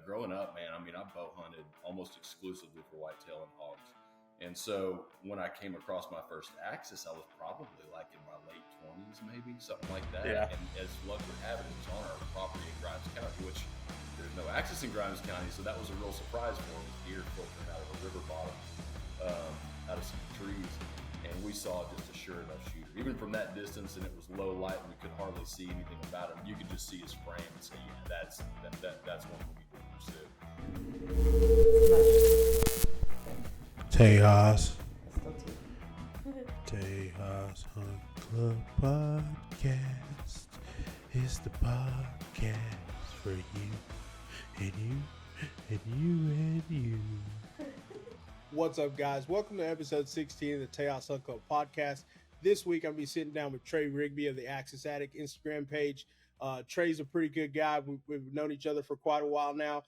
growing up, man, I mean, I bow hunted almost exclusively for whitetail and hogs. And so when I came across my first axis, I was probably like in my late 20s, maybe something like that. Yeah. And as luck would have it, it was on our property in Grimes County, which there's no axis in Grimes County. So that was a real surprise for us. Deer filtering out of a river bottom, out of some trees. And we saw just a sure enough shooter. Even from that distance, and it was low light, and we could hardly see anything about him. You could just see his frame and say, yeah, that's one we need to pursue. Tejas Hunt Club Podcast is the podcast for you and you and you and you. What's up, guys? Welcome to episode 16 of the Tejas Hunt Club Podcast. This week, I'm going to be sitting down with Trey Rigby of the Addict Instagram page. Trey's a pretty good guy. We've known each other for quite a while now,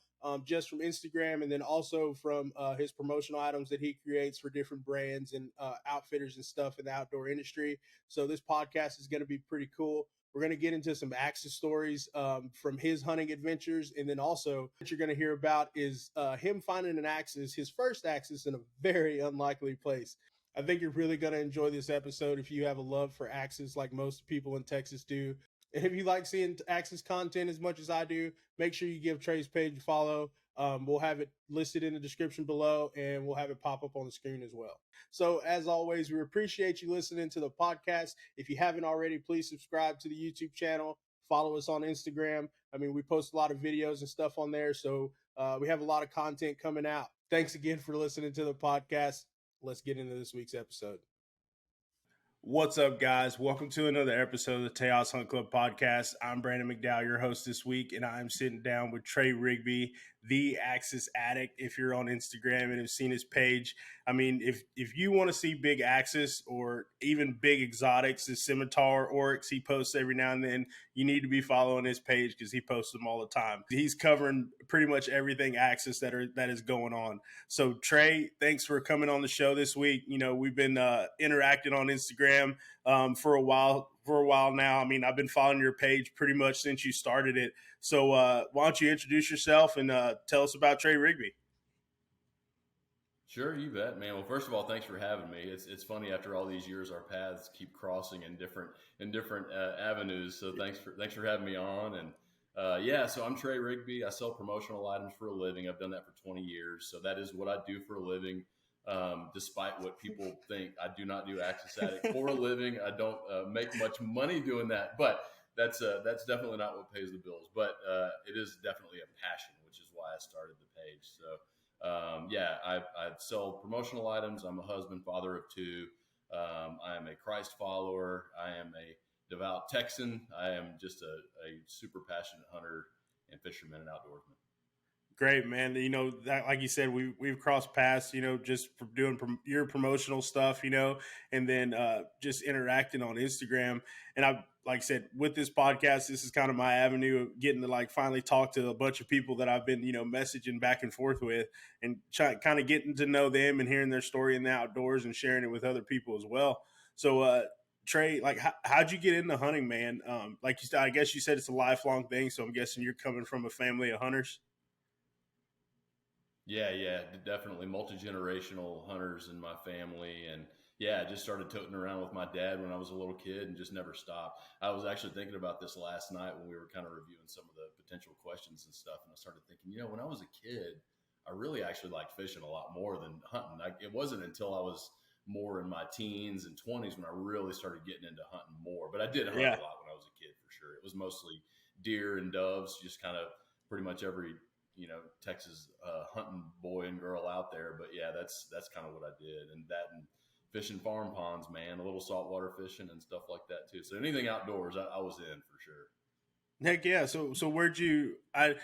just from Instagram, and then also from his promotional items that he creates for different brands and outfitters and stuff in the outdoor industry. So this podcast is going to be pretty cool. We're going to get into some axis stories from his hunting adventures. And then also what you're going to hear about is him finding an axis, his first axis, in a very unlikely place. I think you're really going to enjoy this episode if you have a love for axis like most people in Texas do. And if you like seeing axis content as much as I do, make sure you give Trey's page a follow. We'll have it listed in the description below, and we'll have it pop up on the screen as well. So as always, we appreciate you listening to the podcast. If you haven't already, please subscribe to the YouTube channel. Follow us on Instagram. I mean, we post a lot of videos and stuff on there. So we have a lot of content coming out. Thanks again for listening to the podcast. Let's get into this week's episode. What's up, guys? Welcome to another episode of the Tejas Hunt Club Podcast. I'm Brandon McDowell, your host this week, and I'm sitting down with Trey Rigby, the Axis Addict. If you're on Instagram and have seen his page, I mean, if you want to see big axis or even big exotics, the scimitar, oryx he posts every now and then, you need to be following his page because he posts them all the time. He's covering pretty much everything axis that is going on. So Trey, thanks for coming on the show this week. You know, we've been interacting on Instagram for a while now. I mean, I've been following your page pretty much since you started it. So why don't you introduce yourself and tell us about Trey Rigby? Sure, you bet, man. Well, first of all, thanks for having me. It's funny, after all these years, our paths keep crossing in different avenues. So thanks for having me on. And so I'm Trey Rigby. I sell promotional items for a living. I've done that for 20 years. So that is what I do for a living. Despite what people think, I do not do Axis Addict for a living. I don't make much money doing that, but that's definitely not what pays the bills. But it is definitely a passion, which is why I started the page. So I sell promotional items. I'm a husband, father of two. I am a Christ follower. I am a devout Texan. I am just a super passionate hunter and fisherman and outdoorsman. Great, man. You know, that, like you said, we've crossed paths, you know, just for doing your promotional stuff, you know, and then just interacting on Instagram. And like I said, with this podcast, this is kind of my avenue of getting to finally talk to a bunch of people that I've been, you know, messaging back and forth with, and kind of getting to know them and hearing their story in the outdoors and sharing it with other people as well. So, Trey, how'd you get into hunting, man? I guess you said it's a lifelong thing. So I'm guessing you're coming from a family of hunters. Yeah, definitely multi-generational hunters in my family. And I just started toting around with my dad when I was a little kid and just never stopped. I was actually thinking about this last night when we were kind of reviewing some of the potential questions and stuff. And I started thinking, you know, when I was a kid, I really actually liked fishing a lot more than hunting. It wasn't until I was more in my teens and 20s when I really started getting into hunting more. But I did hunt a lot when I was a kid, for sure. It was mostly deer and doves, just kind of pretty much every, you know, Texas hunting boy and girl out there. But yeah, that's kind of what I did. And fishing farm ponds, man, a little saltwater fishing and stuff like that too. So anything outdoors, I was in for sure. Heck yeah. So where'd you, I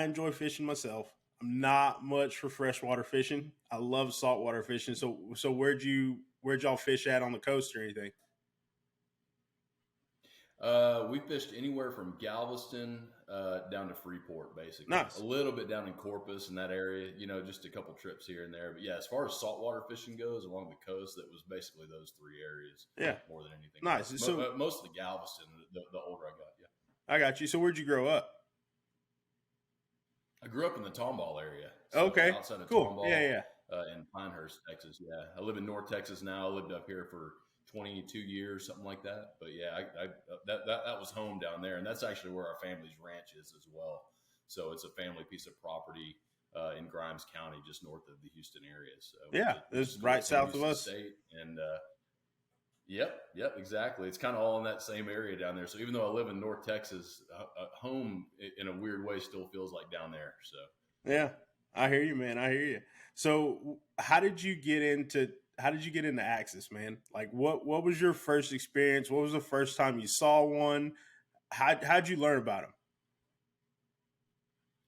enjoy fishing myself. I'm not much for freshwater fishing. I love saltwater fishing. So where'd y'all fish at on the coast or anything? We fished anywhere from Galveston down to Freeport, basically. Nice. A little bit down in Corpus in that area, you know, just a couple trips here and there. But yeah, as far as saltwater fishing goes along the coast, that was basically those three areas. Yeah. More than anything. Nice. So mostly Galveston, the older I got. Yeah. I got you. So where'd you grow up? grew up in the Tomball area, so Okay, outside of cool. Tomball, Yeah. in Pinehurst, Texas. Yeah, I live in North Texas now. I lived up here for 22 years, something like that. But yeah, that was home down there, and that's actually where our family's ranch is as well. So it's a family piece of property in Grimes County, just north of the Houston area. So Yeah, we it's just right north of south of Houston us. State, and yep, exactly. It's kind of all in that same area down there. So even though I live in North Texas, home in a weird way still feels like down there. So Yeah, I hear you, man. I hear you. So how did you get into Axis, man? Like what was your first experience? What was the first time you saw one? How'd you learn about them?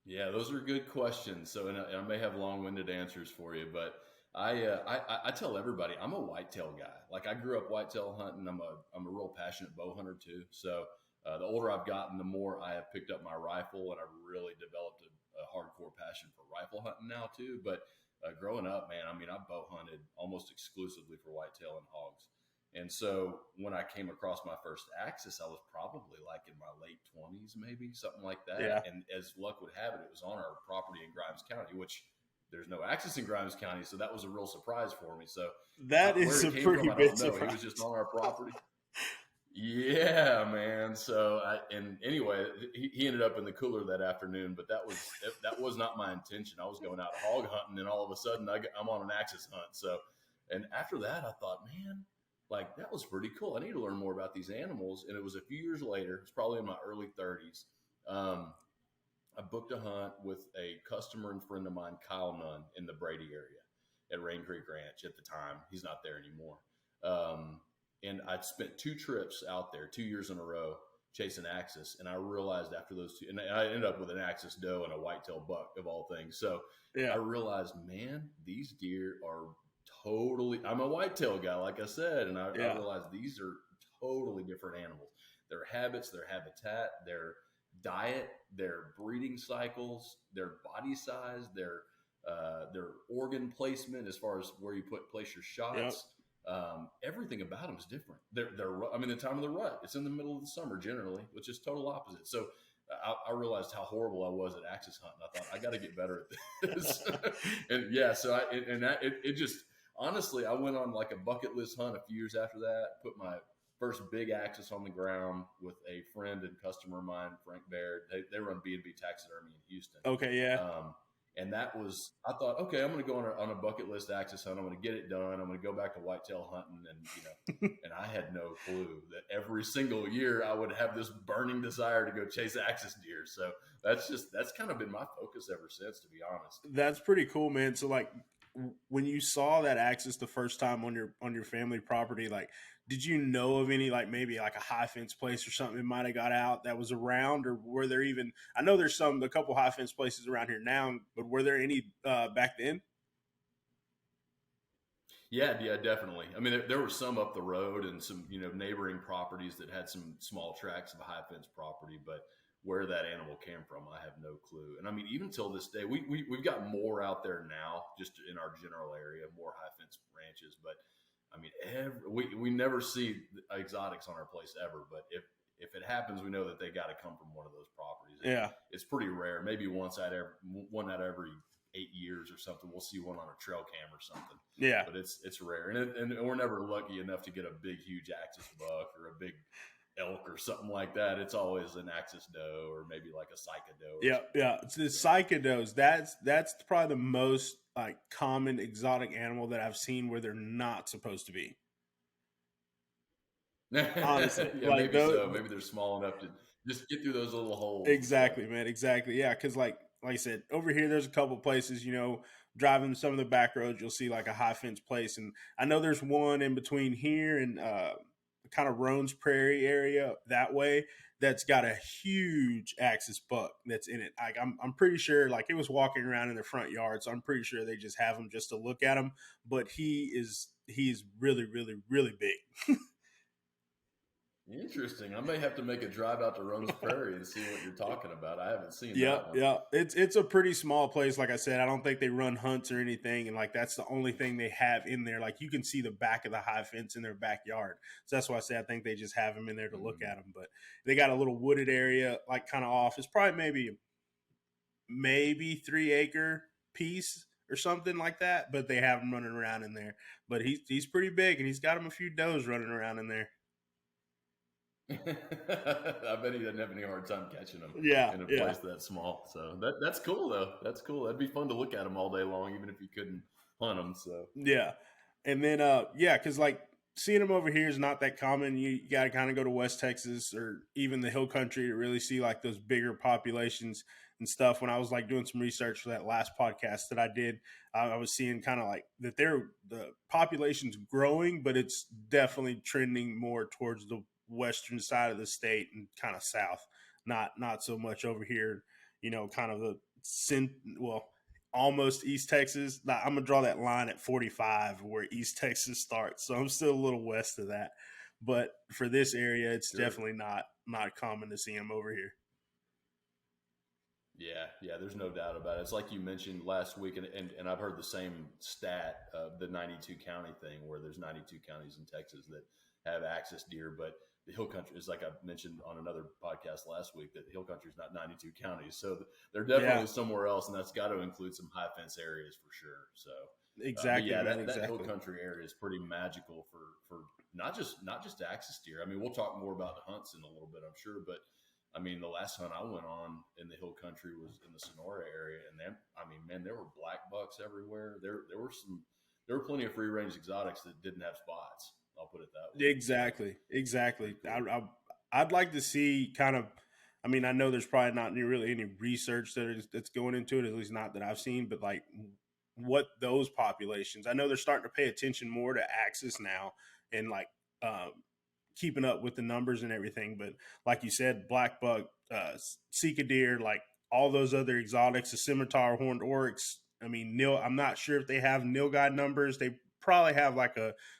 yeah, those are good questions. So and I may have long-winded answers for you, but I tell everybody I'm a whitetail guy. Like I grew up whitetail hunting. I'm a real passionate bow hunter too. So the older I've gotten, the more I have picked up my rifle, and I've really developed a hardcore passion for rifle hunting now too. But growing up, man, I mean, I bow hunted almost exclusively for whitetail and hogs. And so when I came across my first Axis, I was probably like in my late 20s, maybe something like that. Yeah. And as luck would have it, it was on our property in Grimes County, which there's no Axis in Grimes County. So that was a real surprise for me. So That where is it a came pretty from, I big don't know. surprise. He was just on our property. Yeah, man. So, and anyway, he ended up in the cooler that afternoon, but that was not my intention. I was going out hog hunting, and all of a sudden, I'm on an Axis hunt. So, and after that, I thought, man, like that was pretty cool. I need to learn more about these animals. And it was a few years later. It's probably in my early 30s. I booked a hunt with a customer and friend of mine, Kyle Nunn, in the Brady area at Rain Creek Ranch at the time. He's not there anymore. And I'd spent 2 trips out there 2 years in a row chasing Axis. And I realized after those 2, and I ended up with an Axis doe and a whitetail buck of all things. So Yeah. I realized, man, these deer are totally, I'm a whitetail guy, like I said. And I realized these are totally different animals. Their habits, their habitat, their diet, their breeding cycles, their body size, their organ placement as far as where you place your shots. Everything about them is different. I mean, the time of the rut, it's in the middle of the summer generally, which is total opposite. So I realized how horrible I was at Axis hunting. I thought I got to get better at this. And yeah, so it just, honestly, I went on like a bucket list hunt a few years after that, put my first big Axis on the ground with a friend and customer of mine, Frank Baird. They run B&B Taxidermy in Houston. Okay. Yeah. And that was, I thought, okay, I'm going to go on a bucket list Axis hunt. I'm going to get it done. I'm going to go back to whitetail hunting. And, and I had no clue that every single year I would have this burning desire to go chase Axis deer. So that's kind of been my focus ever since, to be honest. That's pretty cool, man. So like when you saw that Axis the first time on your family property, like, did you know of any, like maybe like a high fence place or something that might have got out that was around, or were there even, I know there's a couple high fence places around here now, but were there any back then? Yeah, definitely. I mean, there were some up the road and some, neighboring properties that had some small tracts of high fence property, but where that animal came from, I have no clue. And I mean, even till this day, we've got more out there now, just in our general area, more high fence ranches, but I mean, we never see exotics on our place ever, but if it happens, we know that they got to come from one of those properties. Yeah, it's pretty rare. Maybe one out of every 8 years or something, we'll see one on a trail cam or something. Yeah, but it's rare, and we're never lucky enough to get a big, huge Axis buck or a big elk or something like that. It's always an Axis doe or maybe like a Psycha doe. Yeah. It's the Psycha does. That's probably the most like common exotic animal that I've seen where they're not supposed to be. Honestly, yeah, like maybe they're small enough to just get through those little holes. Exactly, man. Exactly. Yeah, because like I said, over here there's a couple places. Driving some of the back roads, you'll see like a high fence place, and I know there's one in between here and kind of Roan's Prairie area that way that's got a huge Axis buck that's in it. Like I'm pretty sure like it was walking around in their front yard, so I'm pretty sure they just have him just to look at him. But he's really, really, really big. Interesting. I may have to make a drive out to Roan's Prairie and see what you're talking about. I haven't seen that one. Yeah. It's a pretty small place. Like I said, I don't think they run hunts or anything. And like, that's the only thing they have in there. Like you can see the back of the high fence in their backyard. So that's why I say, I think they just have them in there to look at them, but they got a little wooded area, like kind of off. It's probably maybe 3 acre piece or something like that, but they have him running around in there. But he's pretty big, and he's got him a few does running around in there. I bet he doesn't have any hard time catching them Yeah, in a yeah. place that small. So that's cool though. That's cool. That'd be fun to look at them all day long, even if you couldn't hunt them. So Yeah. And then yeah, because like seeing them over here is not that common. You got to kind of go to West Texas or even the hill country to really see like those bigger populations and stuff. When I was like doing some research for that last podcast that I did, I was seeing kind of like that the population's growing, but it's definitely trending more towards the western side of the state and kind of south. Not so much over here, kind of the well, almost East Texas. I'm gonna draw that line at 45 where East Texas starts. So I'm still a little west of that. But for this area, it's sure. definitely not common to see them over here. Yeah, there's no doubt about it. It's like you mentioned last week, and I've heard the same stat of the 92 county thing, where there's 92 counties in Texas that have axis deer, but the hill country is, like I mentioned on another podcast last week, that the hill country is not 92 counties. So they're definitely somewhere else, and that's got to include some high fence areas for sure. So exactly, that hill country area is pretty magical for not just axis deer. I mean, we'll talk more about the hunts in a little bit, I'm sure, but I mean, the last hunt I went on in the hill country was in the Sonora area, and there were black bucks everywhere. There were plenty of free range exotics that didn't have spots. I'll put it that way. Exactly. I'd like to see kind of. I mean, I know there's probably not really any research that's going into it, at least not that I've seen. But like, what those populations? I know they're starting to pay attention more to axis now, and like keeping up with the numbers and everything. But like you said, black buck, sika deer, like all those other exotics, the scimitar, horned oryx. I mean, I'm not sure if they have nilgai numbers. They probably have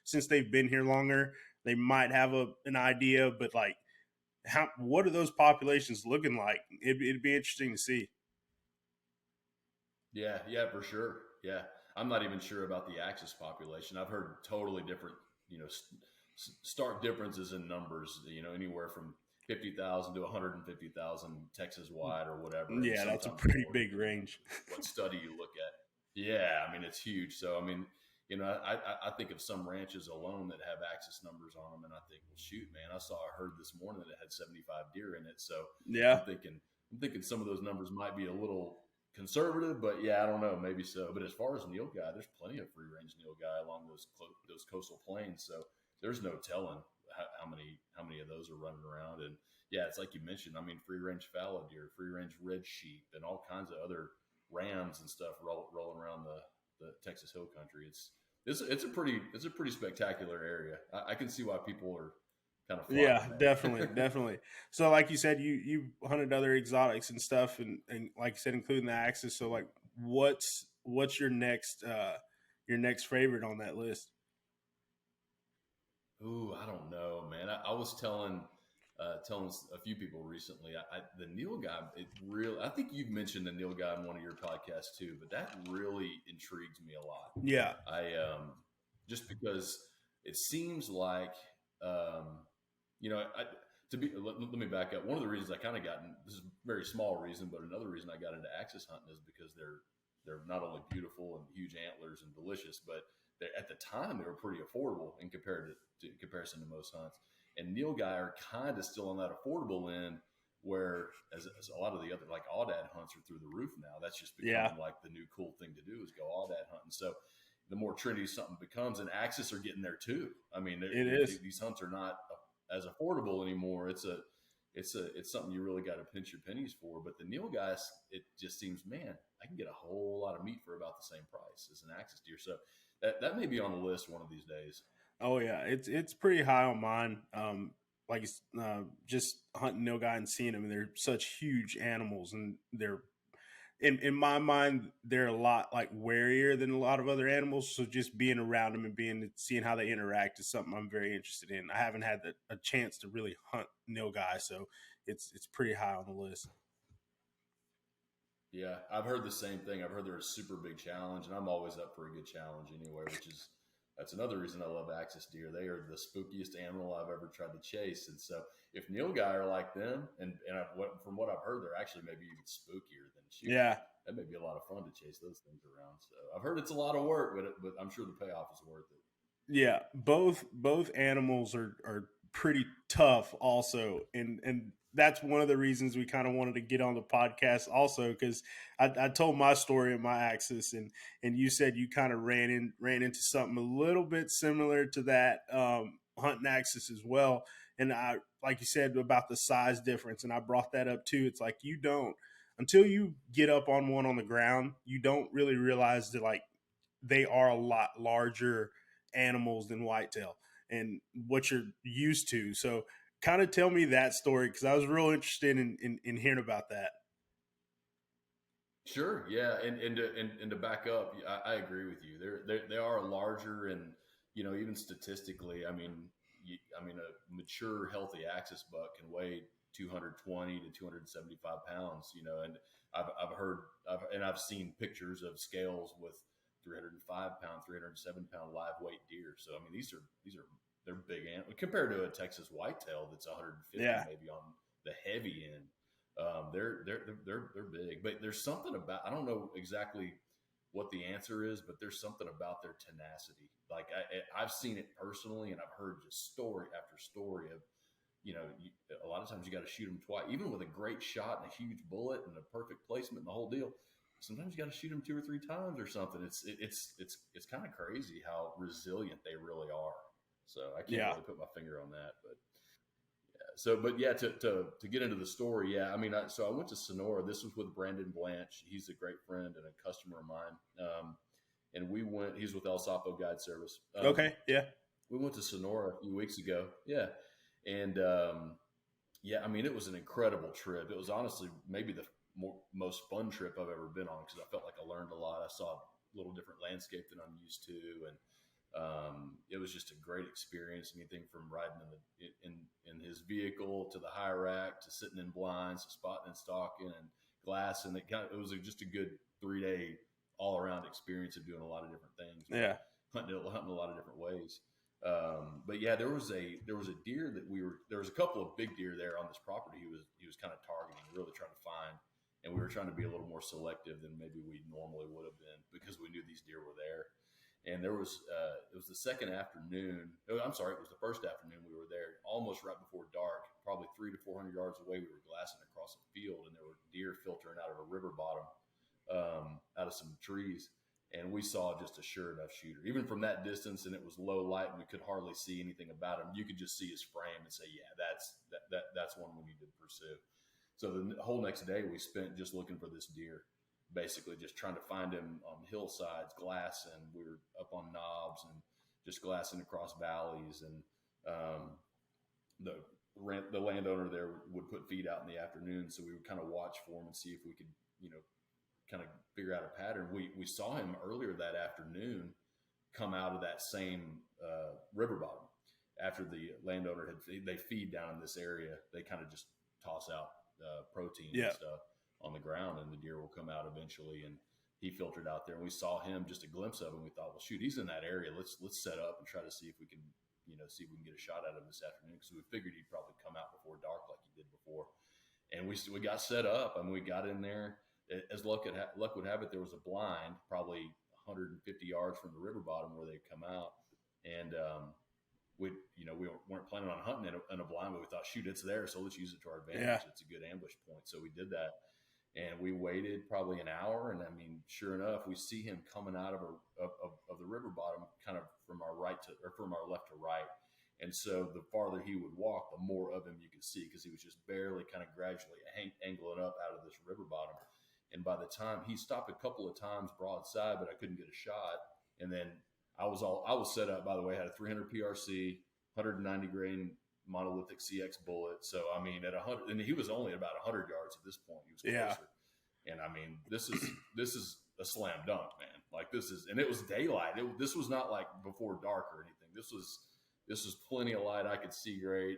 since they've been here longer, they might have an idea. But like, what are those populations looking like? It'd be interesting to see. Yeah, for sure. Yeah, I'm not even sure about the axis population. I've heard totally different, stark differences in numbers. Anywhere from 50,000 to 150,000 Texas wide or whatever. Yeah, that's a pretty big range. What study you look at? Yeah, I mean, it's huge. So I mean, I think of some ranches alone that have axis numbers on them, and I think, well, shoot, man, I saw a herd this morning that had 75 deer in it. So yeah, I'm thinking some of those numbers might be a little conservative, but yeah, I don't know, maybe so. But as far as nilgai, there's plenty of free range nilgai along those coastal plains. So there's no telling how many of those are running around. And yeah, it's like you mentioned. I mean, free range fallow deer, free range red sheep, and all kinds of other rams and stuff rolling around the Texas hill country. It's a pretty spectacular area. I can see why people are kind of definitely. So like you said, you hunted other exotics and stuff, and like you said, including the axis. So like, what's your next favorite on that list? Ooh, I don't know, man. I was telling a few people recently. The nilgai, I think you've mentioned the nilgai in one of your podcasts too, but that really intrigues me a lot. Yeah, just because it seems like let me back up. One of the reasons I kind of this is a very small reason, but another reason I got into axis hunting is because they're not only beautiful and huge antlers and delicious, but at the time they were pretty affordable in comparison to most hunts. And nilgai are kind of still on that affordable end, where as a lot of the other like aoudad hunts are through the roof now. That's just becoming like the new cool thing to do is go aoudad hunting. So the more trendy something becomes, and axis are getting there too. I mean, these hunts are not as affordable anymore. It's something you really got to pinch your pennies for. But the nilgai, it just seems, man, I can get a whole lot of meat for about the same price as an axis deer. So that may be on the list one of these days. Oh yeah, it's pretty high on mine. Just hunting nilgai and seeing them, they're such huge animals, and they're in my mind they're a lot like warier than a lot of other animals. So just being around them and seeing how they interact is something I'm very interested in. I haven't had a chance to really hunt nilgai, so it's pretty high on the list. Yeah, I've heard the same thing. I've heard they're a super big challenge, and I'm always up for a good challenge anyway, that's another reason I love axis deer. They are the spookiest animal I've ever tried to chase. And so if nilgai are like them, and from what I've heard, they're actually maybe even spookier than shoot, Yeah. that may be a lot of fun to chase those things around. So I've heard it's a lot of work, but I'm sure the payoff is worth it. Yeah, both animals are pretty tough also, and that's one of the reasons we kind of wanted to get on the podcast also, because I told my story of my axis, and you said you kind of ran into something a little bit similar to that, hunting axis as well. And I, like you said about the size difference, and I brought that up too. It's like you don't, until you get up on one on the ground, you don't really realize that like they are a lot larger animals than whitetail and what you're used to. So kind of tell me that story, because I was real interested in hearing about that. Sure, yeah, and to back up, I agree with you. They are larger, and even statistically, I mean a mature healthy axis buck can weigh 220 to 275 pounds. And I've seen pictures of scales with 305 pound, 307 pound live weight deer. So I mean they're big animals compared to a Texas whitetail that's 150 Yeah. maybe on the heavy end. They're big, but there's something about, I don't know exactly what the answer is, but there's something about their tenacity. Like I've seen it personally, and I've heard just story after story of, a lot of times you got to shoot them twice, even with a great shot and a huge bullet and a perfect placement and the whole deal. Sometimes you got to shoot them 2 or 3 times or something. It's kind of crazy how resilient they really are. So I can't really put my finger on that, but. So, but yeah, to get into the story, yeah, I mean, so I went to Sonora. This was with Brandon Blanche. He's a great friend and a customer of mine. And we went. He's with El Sapo Guide Service. Okay, yeah. We went to Sonora a few weeks ago. Yeah, and yeah, I mean, it was an incredible trip. It was honestly maybe the most fun trip I've ever been on, because I felt like I learned a lot. I saw a little different landscape than I'm used to, and it was just a great experience. Anything from riding in his vehicle to the high rack to sitting in blinds to spotting and stalking and glass, and it was just a good 3-day all around experience of doing a lot of different things. Yeah, hunting a lot of different ways. But yeah, there was a deer that there was a couple of big deer there on this property. He was kind of targeting, really trying to find, and we were trying to be a little more selective than maybe we normally would have been, because we knew these deer were there. And there was, it was the second afternoon. I'm sorry, it was the first afternoon we were there, almost right before dark, probably 300 to 400 yards away. We were glassing across a field, and there were deer filtering out of a river bottom, out of some trees. And we saw just a sure enough shooter, even from that distance. And it was low light, and we could hardly see anything about him. You could just see his frame and say, yeah, that's one we need to pursue. So the whole next day we spent just looking for this deer, basically just trying to find him on hillsides, glassing. We were up on knobs and just glassing across valleys. And the landowner there would put feed out in the afternoon, so we would kind of watch for him and see if we could, kind of figure out a pattern. We saw him earlier that afternoon come out of that same river bottom. After the landowner they feed down in this area, they kind of just toss out protein and stuff on the ground, and the deer will come out eventually. And he filtered out there, and we saw him, just a glimpse of him. We thought, well, shoot, he's in that area. Let's set up and try to see if we can, see if we can get a shot at him this afternoon, because we figured he'd probably come out before dark like he did before. And we got set up, and we got in there. As luck would have it, there was a blind probably 150 yards from the river bottom where they come out. And we weren't planning on hunting in a blind, but we thought, shoot, it's there, so let's use it to our advantage. It's a good ambush point. So we did that. And we waited probably an hour, and I mean, sure enough, we see him coming out of the river bottom, kind of from our left to right. And so the farther he would walk, the more of him you could see, because he was just barely kind of gradually angling up out of this river bottom. And by the time he stopped a couple of times broadside, but I couldn't get a shot. And then I was set up, by the way. I had a 300 PRC, 190 grain monolithic CX bullet. So I mean, at 100, and he was only about 100 yards at this point. He was closer. And I mean, this is a slam dunk, man. Like and it was daylight. This was not like before dark or anything. This was plenty of light. I could see great.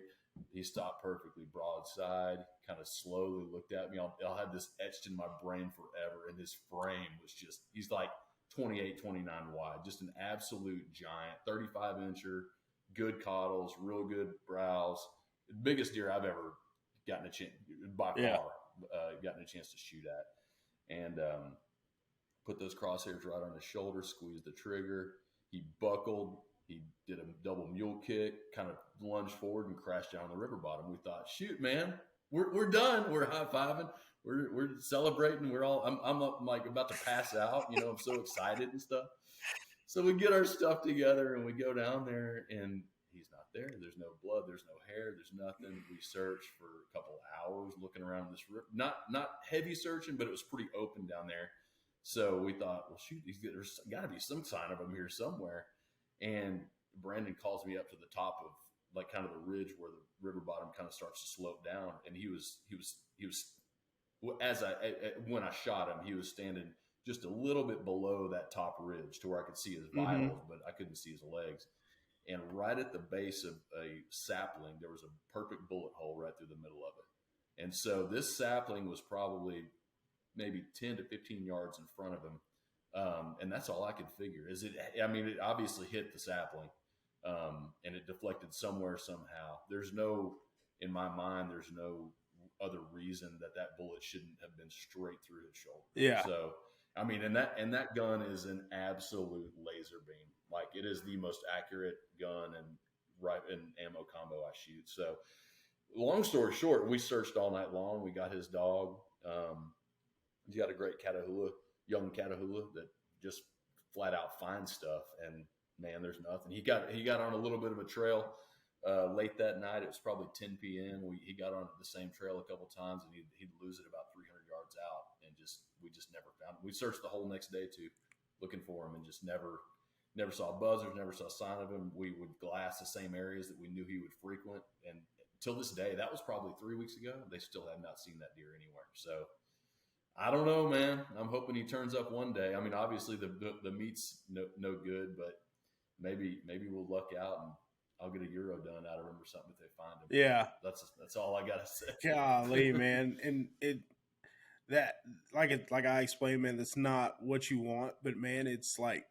He stopped perfectly broadside, kind of slowly looked at me. I'll have this etched in my brain forever. And his frame was he's like 28, 29 wide, just an absolute giant, 35-incher, good caudals, real good brows. Biggest deer I've ever gotten a chance, by far, gotten a chance to shoot at. and put those crosshairs right on his shoulder, squeezed the trigger. He buckled. He did a double mule kick, kind of lunged forward and crashed down the river bottom. We thought, shoot, man, we're done. We're high-fiving. We're celebrating. I'm like about to pass out. I'm so excited and stuff. So we get our stuff together and we go down there, and he's not there. There's no blood. There's no hair. There's nothing. We searched for a couple hours looking around this river. Not heavy searching, but it was pretty open down there. So we thought, well, shoot, there's got to be some sign of him here somewhere. And Brandon calls me up to the top of like kind of the ridge where the river bottom kind of starts to slope down. And he was when I shot him, he was standing just a little bit below that top ridge to where I could see his vitals, but I couldn't see his legs. And right at the base of a sapling, there was a perfect bullet hole right through the middle of it. And so this sapling was probably maybe 10 to 15 yards in front of him. And that's all I could figure it obviously hit the sapling, and it deflected somewhere, somehow. In my mind, there's no other reason that bullet shouldn't have been straight through his shoulder. Yeah. So, and that gun is an absolute laser beam. Like, it is the most accurate gun and ammo combo I shoot. So long story short, we searched all night long. We got his dog. He's got a great young Catahoula that just flat out finds stuff. And man, there's nothing. He got on a little bit of a trail late that night. It was probably 10 p.m. He got on the same trail a couple times, and he'd lose it about 300 yards out, and we just never found him. We searched the whole next day too, looking for him, and just never saw buzzers, never saw a sign of him. We would glass the same areas that we knew he would frequent, and till this day, that was probably 3 weeks ago, they still have not seen that deer anywhere. So I don't know, man. I'm hoping he turns up one day. I mean, obviously the meat's no good, but maybe we'll luck out and I'll get a Euro done out of him or something if they find him. Yeah. That's all I gotta say. Golly, man. And like I explained, man, that's not what you want, but man, it's like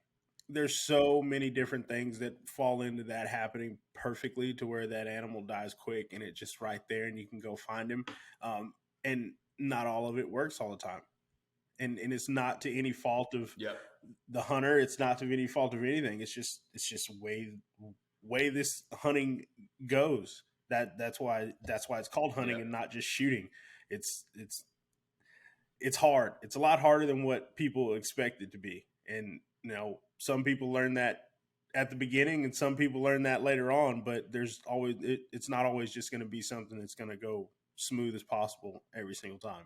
there's so many different things that fall into that happening perfectly to where that animal dies quick and it's just right there and you can go find him. And not all of it works all the time. And it's not to any fault of the hunter. It's not to any fault of anything. It's just way this hunting goes. That's why it's called hunting and not just shooting. It's hard. It's a lot harder than what people expect it to be. And some people learn that at the beginning and some people learn that later on, but it's not always just going to be something that's going to go smooth as possible every single time.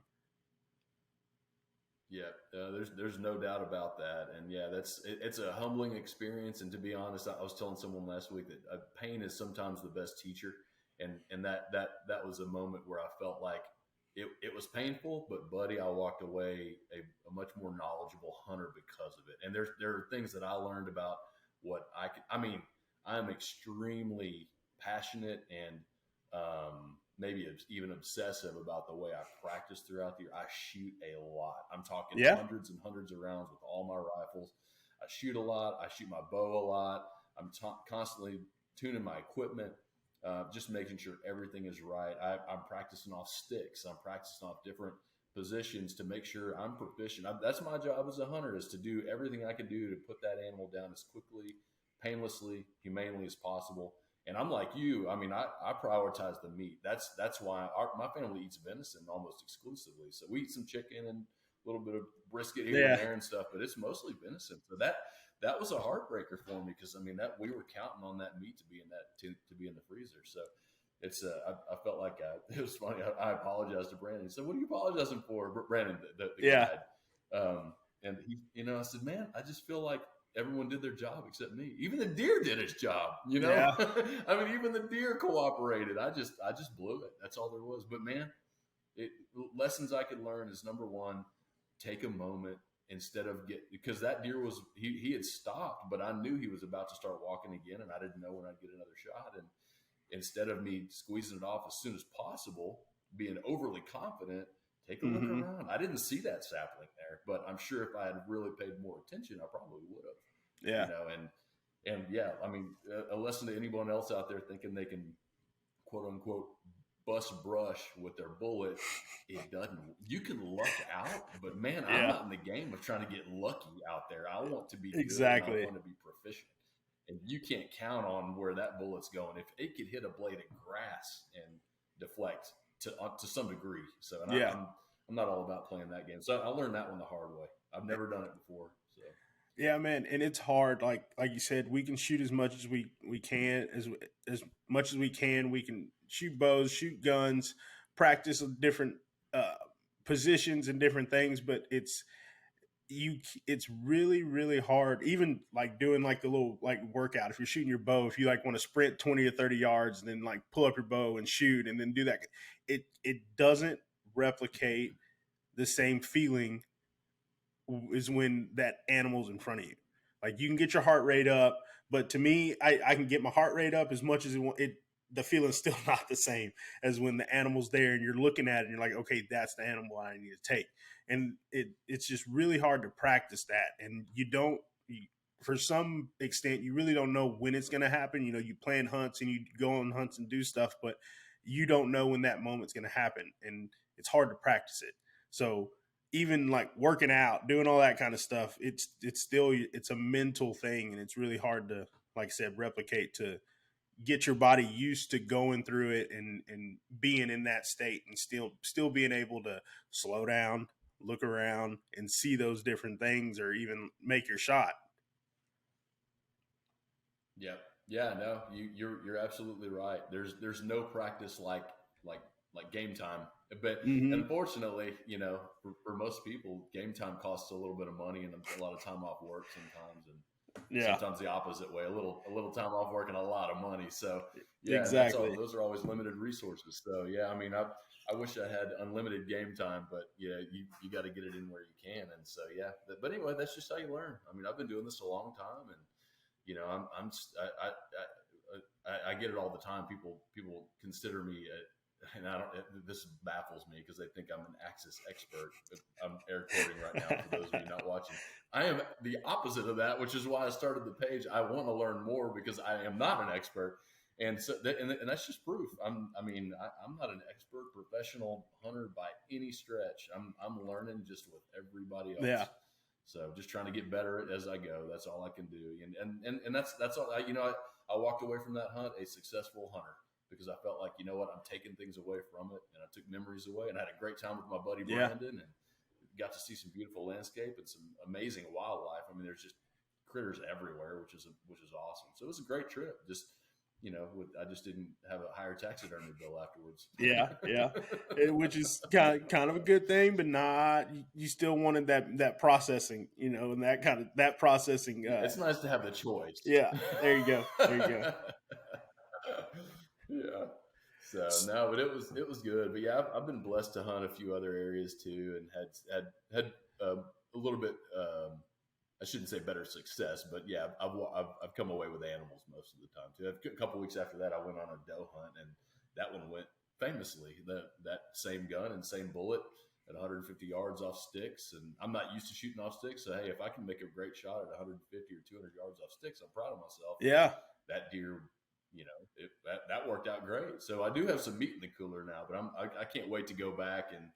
Yeah, there's no doubt about that. And yeah, it's a humbling experience. And to be honest, I was telling someone last week that pain is sometimes the best teacher. And that was a moment where I felt like it was painful, but buddy, I walked away a much more knowledgeable hunter because of it. And there are things that I learned about what I'm extremely passionate and maybe even obsessive about the way I practice throughout the year. I shoot a lot. I'm talking hundreds and hundreds of rounds with all my rifles. I shoot a lot. I shoot my bow a lot. I'm constantly tuning my equipment, just making sure everything is right. I'm practicing off sticks. I'm practicing off different positions to make sure I'm proficient. That's my job as a hunter, is to do everything I can do to put that animal down as quickly, painlessly, humanely as possible. And I'm like you. I mean, I prioritize the meat. That's why my family eats venison almost exclusively. So we eat some chicken and a little bit of brisket here and there and stuff, but it's mostly venison. So that was a heartbreaker for me, because I mean that we were counting on that meat to be in the freezer. So it's I felt like it was funny. I apologized to Brandon. He said, "What are you apologizing for, Brandon?" The guide. And he, I said, "Man, I just feel like everyone did their job except me. Even the deer did its job, Yeah. I mean, even the deer cooperated. I just blew it. That's all there was. But man, lessons I could learn is, number one, take a moment because that deer was, he had stopped, but I knew he was about to start walking again, and I didn't know when I'd get another shot. And instead of me squeezing it off as soon as possible, being overly confident, take a look around. I didn't see that sapling there, but I'm sure if I had really paid more attention, I probably would have. Yeah. And yeah, I mean, a lesson to anyone else out there thinking they can, quote unquote, bust brush with their bullet, it doesn't. You can luck out, but man, I'm Yeah, not in the game of trying to get lucky out there. I want to be good and I exactly. want to be proficient. And you can't count on where that bullet's going. If it could hit a blade of grass and deflect to some degree, so and Yeah. I'm not all about playing that game. So I learned that one the hard way. I've never done it before. So Yeah, man, and it's hard. Like you said, we can shoot as much as we can, as much as we can. We can shoot bows, shoot guns, practice different uh, positions and different things. But it's really hard. Even like doing like the little like workout. If you're shooting your bow, if you like want to sprint 20 or 30 yards, and then like pull up your bow and shoot, and then do that, it doesn't replicate the same feeling is when that animal's in front of you. Like you can get your heart rate up, but to me, I can get my heart rate up as much as it. The feeling's still not the same as when the animal's there and you're looking at it and you're like, okay, that's the animal I need to take. And it's just really hard to practice that. And for some extent, you really don't know when it's going to happen. You know, you plan hunts and you go on hunts and do stuff, but you don't know when that moment's going to happen. And it's hard to practice it. So even like working out, doing all that kind of stuff, it's still, it's a mental thing, and it's really hard to, like I said, replicate, to get your body used to going through it and being in that state, and still being able to slow down, look around, and see those different things, or even make your shot. yeah, yeah, no, you're absolutely right. There's no practice like like game time. But Mm-hmm. unfortunately, you know, for most people, game time costs a little bit of money and a lot of time off work sometimes, and Yeah, sometimes the opposite way, a little time off work and a lot of money. So yeah, that's all. exactly. Those are always limited resources. So yeah, I mean, I wish I had unlimited game time, but yeah, you got to get it in where you can. And so yeah, but anyway, that's just how you learn. I mean, I've been doing this a long time, and you know, I get it all the time. People consider me and I don't. This baffles me because they think I'm an Axis expert. I'm air quoting right now for those of you not watching. I am the opposite of that, which is why I started the page. I want to learn more because I am not an expert, and so and that's just proof. I'm not an expert professional hunter by any stretch. I'm learning just with everybody else. Yeah, So just trying to get better as I go. That's all I can do. And that's all. I walked away from that hunt a successful hunter because I felt like, you know what, I'm taking things away from it, and I took memories away, and I had a great time with my buddy Brandon, and got to see some beautiful landscape and some amazing wildlife. I mean, there's just critters everywhere, which is awesome. So it was a great trip. Just I just didn't have a higher taxidermy bill afterwards. yeah. Which is kind of a good thing, but not. You still wanted that processing, and that processing. It's nice to have the choice. Yeah, there you go. There you go. Yeah. So no, but it was good. But yeah, I've been blessed to hunt a few other areas too, and had a little bit. I shouldn't say better success, but yeah, I've come away with animals most of the time too. A couple weeks after that, I went on a doe hunt, and that one went famously. That same gun and same bullet at 150 yards off sticks, and I'm not used to shooting off sticks. So hey, if I can make a great shot at 150 or 200 yards off sticks, I'm proud of myself. Yeah. That deer, that worked out great. So I do have some meat in the cooler now, but I can't wait to go back and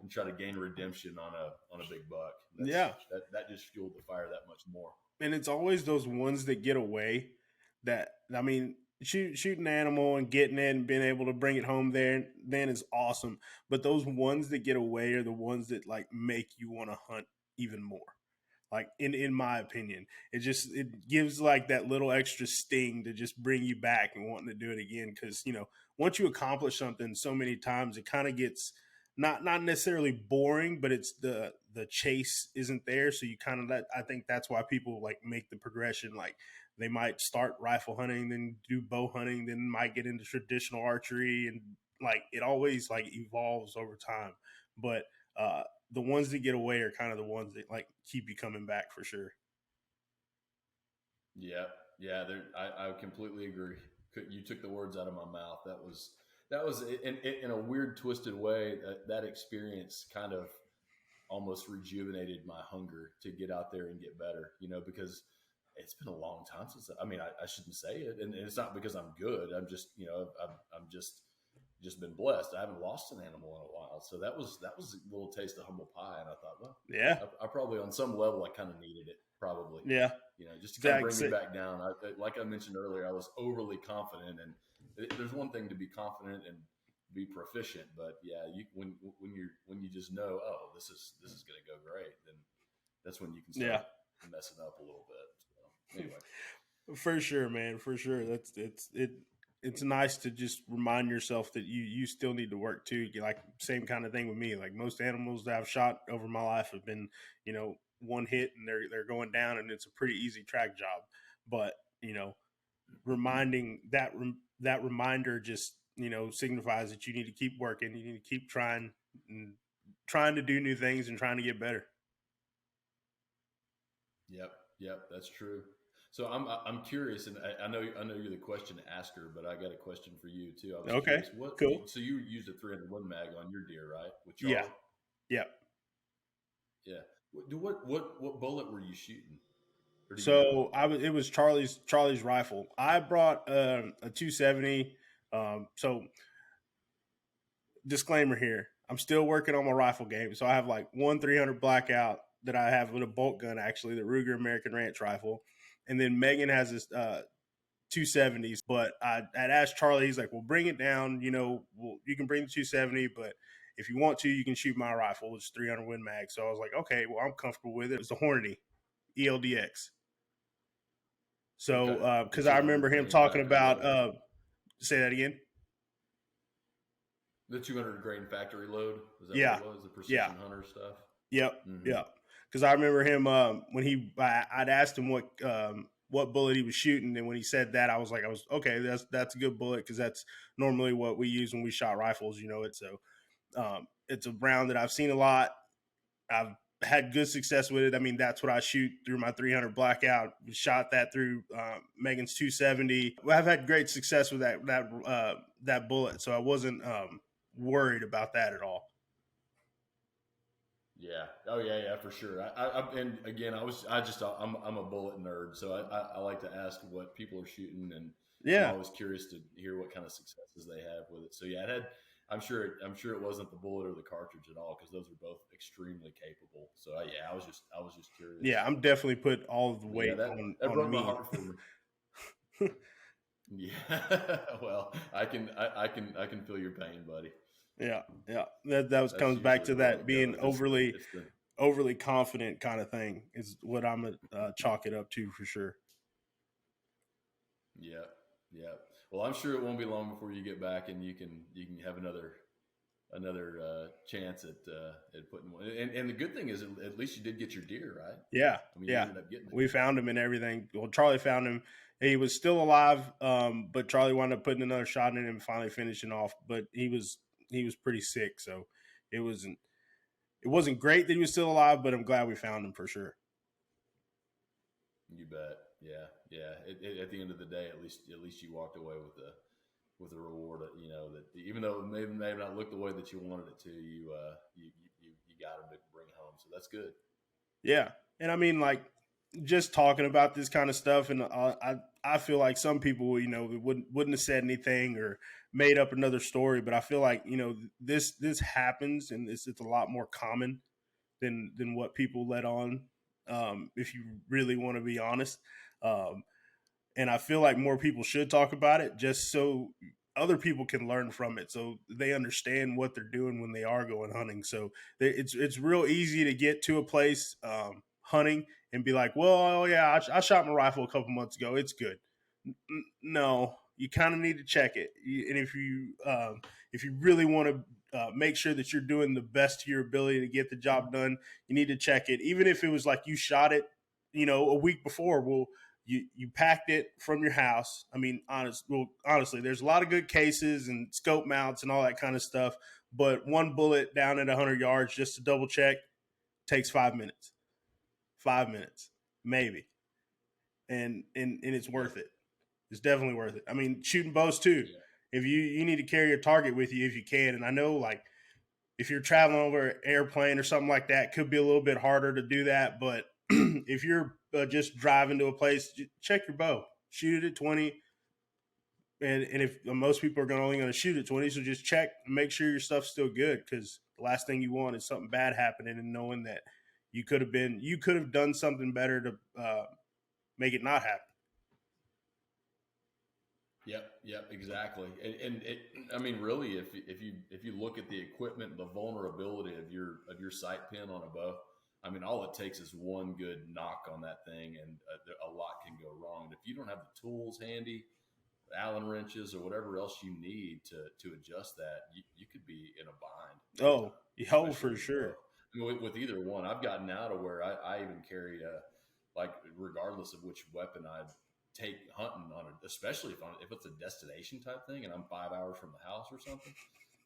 try to gain redemption on a big buck. That just fueled the fire that much more. And it's always those ones that get away. That, I mean, shooting an animal and getting it and being able to bring it home then is awesome. But those ones that get away are the ones that like make you want to hunt even more. Like in my opinion, it gives like that little extra sting to just bring you back and wanting to do it again. Because once you accomplish something so many times, it kind of gets not necessarily boring, but it's the chase isn't there. So you kind of I think that's why people like make the progression. Like they might start rifle hunting, then do bow hunting, then might get into traditional archery, and like it always like evolves over time. But the ones that get away are kind of the ones that like keep you coming back for sure. Yeah, I completely agree. You took the words out of my mouth. That was in a weird, twisted way. That experience kind of almost rejuvenated my hunger to get out there and get better. Because it's been a long time since. I mean, I shouldn't say it, and it's not because I'm good. I'm just, I'm just just been blessed. I haven't lost an animal in a while, so that was a little taste of humble pie. And I thought, well, Yeah. I probably on some level I kind of needed it, probably. Yeah. Just to kind of bring me back down. Like I mentioned earlier, I was overly confident, and there's one thing to be confident and be proficient, but yeah, when you just know, oh, this is going to go great, then that's when you can start messing up a little bit. So anyway, for sure, man, for sure. It's nice to just remind yourself that you still need to work too. Like same kind of thing with me. Like most animals that I've shot over my life have been, one hit and they're going down, and it's a pretty easy track job. But reminding that reminder just signifies that you need to keep working. You need to keep trying to do new things and trying to get better. Yep, that's true. So I'm curious, and I know you're the question asker, but I got a question for you too. I was curious, cool. So you used a 301 mag on your deer, right? With Charlie? Yeah. What bullet were you shooting? So it was Charlie's rifle. I brought a 270. So disclaimer here, I'm still working on my rifle game. So I have like one 300 blackout that I have with a bolt gun, actually, the Ruger American Ranch rifle. And then Meagan has this 270s. But I'd asked Charlie, he's like, well, bring it down. You can bring the 270, but if you want to, you can shoot my rifle. It's 300 Win Mag. So I was like, okay, well, I'm comfortable with it. It's the Hornady ELDX. So, because I remember him talking about, say that again. The 200 grain factory load. Is that what it was? The precision hunter stuff. Yep. Mm-hmm. Yeah. Because I remember him when I'd asked him what bullet he was shooting, and when he said that, I was okay. That's a good bullet because that's normally what we use when we shot rifles. It's a round that I've seen a lot. I've had good success with it. I mean, that's what I shoot through my 300 blackout. Shot that through Megan's 270. I've had great success with that bullet, so I wasn't worried about that at all. Yeah. Oh yeah, for sure. And again, I'm a bullet nerd, so I like to ask what people are shooting, and I'm always curious to hear what kind of successes they have with it. So yeah, I'm sure it wasn't the bullet or the cartridge at all, because those are both extremely capable. So I was just curious. Yeah, I'm definitely put all of the weight on broke me. My heart for me. Yeah. Well, I can feel your pain, buddy. Yeah. That comes back to that being overly confident kind of thing is what I'm gonna chalk it up to for sure. Yeah. Well, I'm sure it won't be long before you get back and you can have another chance at putting one. And the good thing is, at least you did get your deer, right? Yeah. I mean, you ended up getting it. We found him and everything. Well, Charlie found him. He was still alive, but Charlie wound up putting another shot in him and finally finishing off. But he was pretty sick, so it wasn't great that he was still alive, but I'm glad we found him for sure. You bet. Yeah. At the end of the day, at least you walked away with a reward. That even though it may not look the way that you wanted it to, you got him to bring home. So that's good. Yeah, and I mean, like, just talking about this kind of stuff, and I feel like some people, wouldn't have said anything or made up another story, but I feel like this happens, and it's a lot more common than what people let on. If you really want to be honest, and I feel like more people should talk about it, just so other people can learn from it, so they understand what they're doing when they are going hunting. So it's real easy to get to a place hunting and be like, well, oh yeah, I shot my rifle a couple months ago, it's good. No, you kind of need to check it. And if you really want to make sure that you're doing the best to your ability to get the job done, you need to check it. Even if it was like you shot it, a week before, well, you packed it from your house. I mean, honestly, there's a lot of good cases and scope mounts and all that kind of stuff, but one bullet down at 100 yards just to double check takes 5 minutes. 5 minutes, maybe. And it's worth it. It's definitely worth it. I mean, shooting bows too. Yeah. If you need to carry a target with you if you can. And I know, like, if you're traveling over an airplane or something like that, it could be a little bit harder to do that. But if you're just driving to a place, check your bow. Shoot it at 20. and if most people are only going to shoot at 20, so just check and make sure your stuff's still good, because the last thing you want is something bad happening and knowing that you could have done something better to make it not happen. Yep, exactly. And I mean, really, if you look at the equipment, the vulnerability of your sight pin on a bow, I mean, all it takes is one good knock on that thing, and a lot can go wrong. And if you don't have the tools handy, Allen wrenches or whatever else you need to adjust that, you could be in a bind. For sure. I mean, with either one, I've gotten out of where I even carry like regardless of which weapon I take hunting on it, especially if it's a destination type thing and I'm 5 hours from the house or something.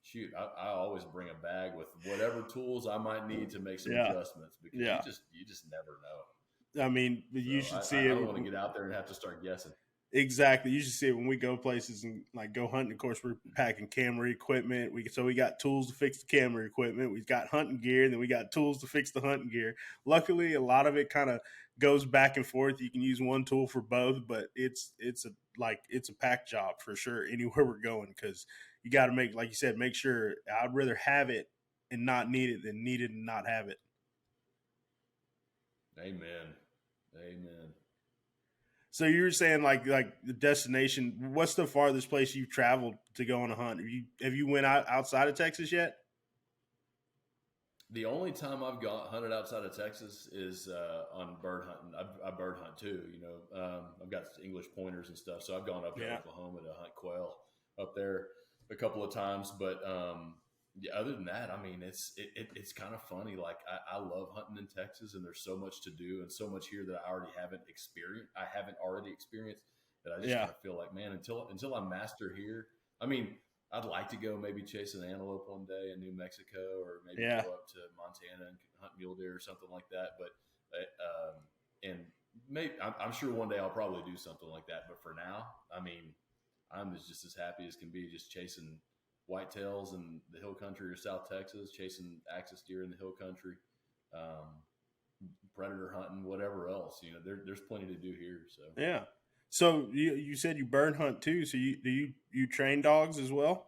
Shoot, I always bring a bag with whatever tools I might need to make some adjustments, because you just never know. I mean, you should see I it. don't want to get out there and have to start guessing. Exactly. You should see it when we go places and like go hunting. Of course, we're packing camera equipment. We got tools to fix the camera equipment. We've got hunting gear, and then we got tools to fix the hunting gear. Luckily, a lot of it kind of goes back and forth. You can use one tool for both, but it's a pack job for sure anywhere we're going, because you got to like you said, make sure. I'd rather have it and not need it than need it and not have it. Amen. So you were saying like the destination. What's the farthest place you've traveled to go on a hunt? Have you went outside of Texas yet? The only time I've hunted outside of Texas is on bird hunting. I bird hunt too. I've got English pointers and stuff, so I've gone up to Oklahoma to hunt quail up there a couple of times. But other than that, I mean, it's kind of funny. Like I love hunting in Texas, and there's so much to do and so much here that I haven't already experienced that I just kind of feel like, man, until I master here. I mean, I'd like to go maybe chase an antelope one day in New Mexico, or maybe go up to Montana and hunt mule deer or something like that. But and maybe I'm sure one day I'll probably do something like that. But for now, I mean, I'm just as happy as can be just chasing whitetails in the hill country or South Texas, chasing axis deer in the hill country, predator hunting, whatever else. There's plenty to do here. So yeah. So you said you bird hunt too. So do you train dogs as well?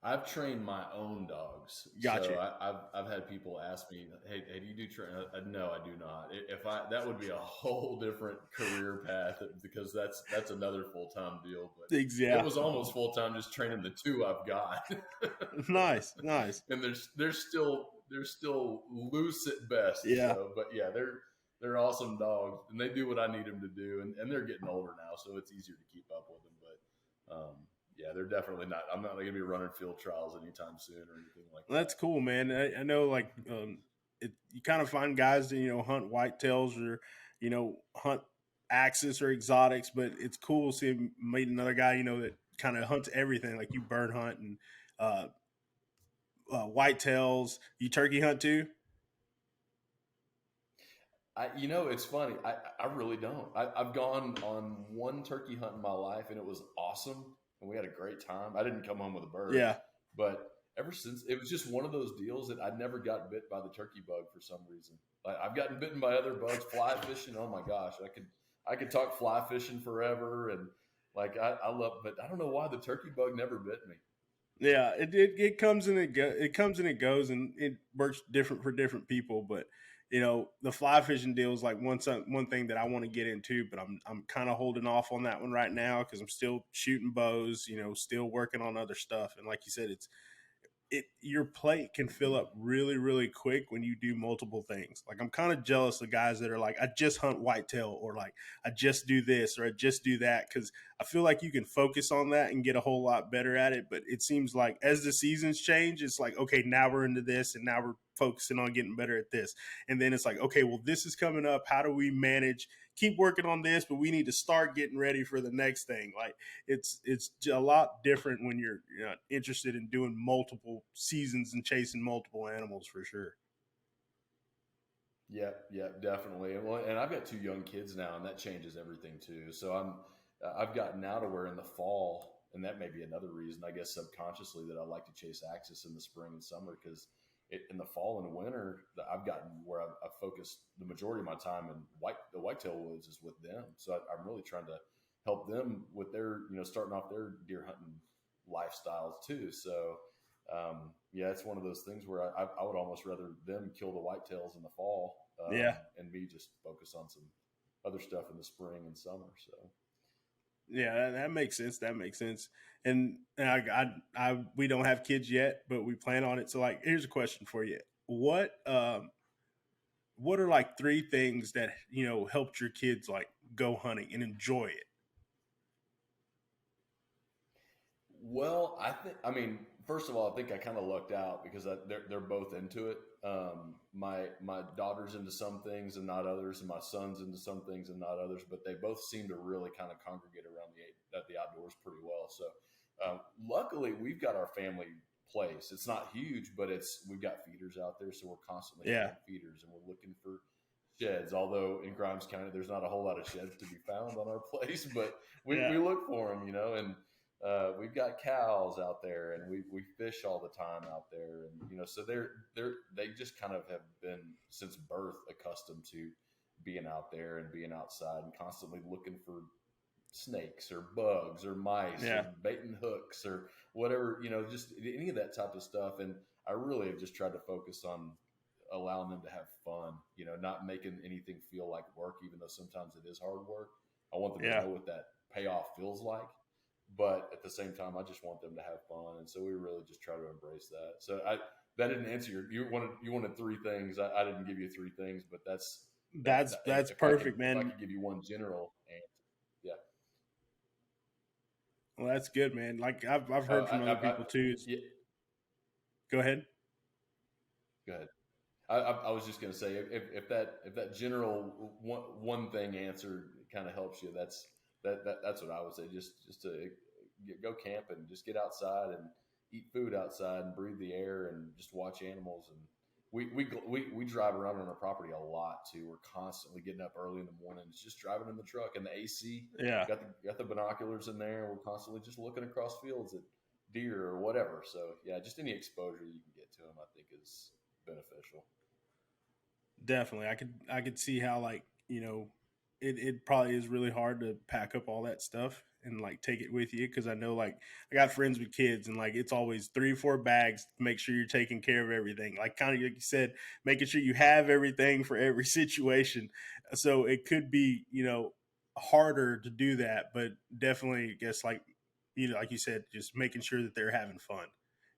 I've trained my own dogs. Gotcha. So I've had people ask me, "Hey, do you do train?" No, I do not. That would be a whole different career path, because that's another full-time deal. But exactly, it was almost full-time just training the two I've got. Nice. And they're still loose at best. Yeah. So, but yeah, they're awesome dogs, and they do what I need them to do, and they're getting older now, so it's easier to keep up with them. But yeah, they're definitely not. I'm not going to be running field trials anytime soon or anything like that. That's cool, man. I know, like, you kind of find guys that hunt whitetails or hunt axis or exotics, but it's cool seeing meet another guy that kind of hunts everything. Like you bird hunt and whitetails. You turkey hunt too? It's funny. I really don't. I've gone on one turkey hunt in my life, and it was awesome. And we had a great time. I didn't come home with a bird. Yeah. But ever since, it was just one of those deals that I never got bit by the turkey bug for some reason. Like, I've gotten bitten by other bugs, fly fishing. Oh my gosh, I could talk fly fishing forever, and like I love, but I don't know why the turkey bug never bit me. Yeah, it comes and it comes and it goes, and it works different for different people. But the fly fishing deal is like one thing that I want to get into, but I'm kind of holding off on that one right now because I'm still shooting bows, still working on other stuff. And like you said, your plate can fill up really, really quick when you do multiple things. Like I'm kind of jealous of guys that are like, I just hunt whitetail, or like I just do this, or I just do that. Cause I feel like you can focus on that and get a whole lot better at it. But it seems like as the seasons change, it's like, okay, now we're into this and now we're focusing on getting better at this. And then it's like, okay, well, this is coming up. How do we manage, keep working on this, but we need to start getting ready for the next thing. Like it's a lot different when you're interested in doing multiple seasons and chasing multiple animals for sure. Yeah, definitely. And I've got 2 young kids now, and that changes everything too. So I've gotten now to where in the fall, and that may be another reason, I guess, subconsciously, that I like to chase axis in the spring and summer, because in the fall and winter, I've gotten where I've focused the majority of my time in the whitetail woods is with them. So I'm really trying to help them with their, starting off their deer hunting lifestyles too. So, yeah, it's one of those things where I would almost rather them kill the whitetails in the fall, Yeah. and me just focus on some other stuff in the spring and summer. So, Yeah, that makes sense. That makes sense. And we don't have kids yet, but we plan on it. So, like, here's a question for you: what are like three things that helped your kids like go hunting and enjoy it? well, I mean, first of all, I think I kind of lucked out because they're both into it. My daughter's into some things and not others, and my son's into some things and not others. But they both seem to really kind of congregate around the outdoors pretty well. So, luckily, we've got our family place. It's not huge, but we've got feeders out there, so we're constantly Yeah. feeding feeders, and we're looking for sheds. Although in Grimes County, there's not a whole lot of sheds to be found on our place, but we look for them, and we've got cows out there, and we fish all the time out there, and so they just kind of have been since birth accustomed to being out there and being outside and constantly looking for snakes or bugs or mice Yeah. or baiting hooks or whatever, just any of that type of stuff. And I really have just tried to focus on allowing them to have fun, not making anything feel like work, even though sometimes it is hard work. I want them to know what that payoff feels like. But at the same time, I just want them to have fun, and so we really just try to embrace that. So that didn't answer you wanted three things. I didn't give you three things, but that's perfect, man. If I could give you one general answer, yeah. Well, that's good, man. Like I've heard from other people too. Yeah, Go ahead. go ahead. I was just going to say if that general one thing answer kind of helps you, that's what I would say. Just to go camping, just get outside and eat food outside and breathe the air and just watch animals. And we drive around on our property a lot too. We're constantly getting up early in the morning. It's just driving in the truck and the AC. Yeah. Got the binoculars in there. And we're constantly just looking across fields at deer or whatever. So yeah, just any exposure you can get to them, I think, is beneficial. Definitely. I could see how, like, it probably is really hard to pack up all that stuff and like take it with you, because I know, like, I got friends with kids and like it's always 3 or 4 bags to make sure you're taking care of everything, like kind of like you said, making sure you have everything for every situation. So it could be harder to do that, but definitely, I guess, like like you said, just making sure that they're having fun,